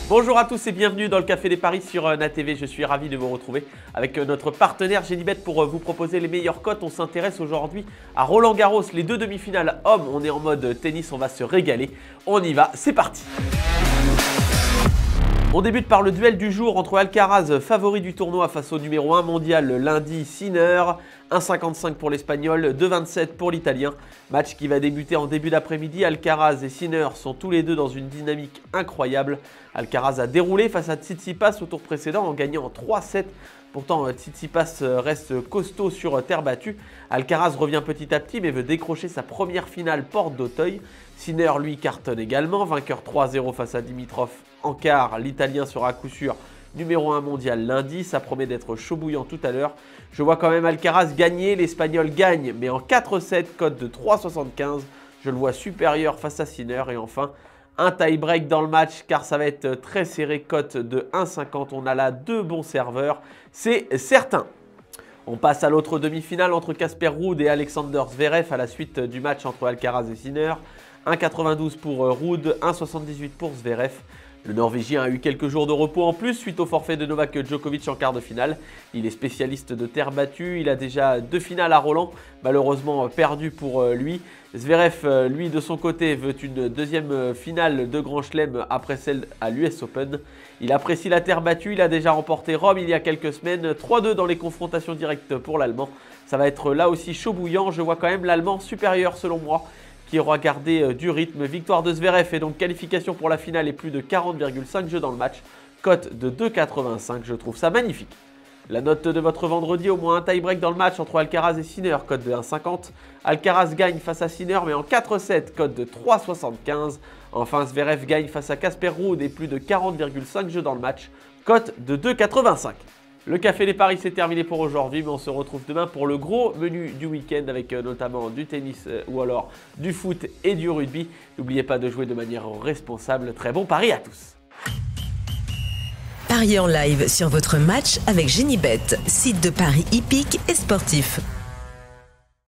Bonjour à tous et bienvenue dans le Café des Paris sur NATV. Je suis ravi de vous retrouver avec notre partenaire Genibet pour vous proposer les meilleures cotes. On s'intéresse aujourd'hui à Roland Garros, les deux demi-finales hommes. On est en mode tennis, on va se régaler. On y va, c'est parti. On débute par le duel du jour entre Alcaraz, favori du tournoi face au numéro 1 mondial lundi, Sinner. 1,55 pour l'Espagnol, 2,27 pour l'Italien. Match qui va débuter en début d'après-midi. Alcaraz et Sinner sont tous les deux dans une dynamique incroyable. Alcaraz a déroulé face à Tsitsipas au tour précédent en gagnant en 3-7. Pourtant, Tsitsipas reste costaud sur terre battue. Alcaraz revient petit à petit mais veut décrocher sa première finale porte d'Auteuil. Sinner, lui, cartonne également. Vainqueur 3-0 face à Dimitrov en quart. L'Italien sera à coup sûr numéro 1 mondial lundi. Ça promet d'être chaud bouillant tout à l'heure. Je vois quand même Alcaraz gagner. L'Espagnol gagne mais en 4-7, cote de 3,75. Je le vois supérieur face à Sinner. Et enfin, un tie-break dans le match car ça va être très serré, cote de 1,50. On a là deux bons serveurs, c'est certain. On passe à l'autre demi-finale entre Casper Ruud et Alexander Zverev à la suite du match entre Alcaraz et Sinner. 1,92 pour Ruud, 1,78 pour Zverev. Le Norvégien a eu quelques jours de repos en plus suite au forfait de Novak Djokovic en quart de finale. Il est spécialiste de terre battue, il a déjà deux finales à Roland, malheureusement perdu pour lui. Zverev, lui de son côté, veut une deuxième finale de Grand Chelem après celle à l'US Open. Il apprécie la terre battue, il a déjà remporté Rome il y a quelques semaines, 3-2 dans les confrontations directes pour l'Allemand. Ça va être là aussi chaud bouillant, je vois quand même l'Allemand supérieur selon moi, qui aura gardé du rythme. Victoire de Zverev et donc qualification pour la finale et plus de 40,5 jeux dans le match. Cote de 2,85, je trouve ça magnifique. La note de votre vendredi, au moins un tie-break dans le match entre Alcaraz et Sinner, cote de 1,50. Alcaraz gagne face à Sinner mais en 4-7, cote de 3,75. Enfin, Zverev gagne face à Casper Ruud et plus de 40,5 jeux dans le match, cote de 2,85. Le Café des Paris, c'est terminé pour aujourd'hui, mais on se retrouve demain pour le gros menu du week-end avec notamment du tennis ou alors du foot et du rugby. N'oubliez pas de jouer de manière responsable. Très bon pari à tous. Pariez en live sur votre match avec Genibet, site de paris hippique et sportif.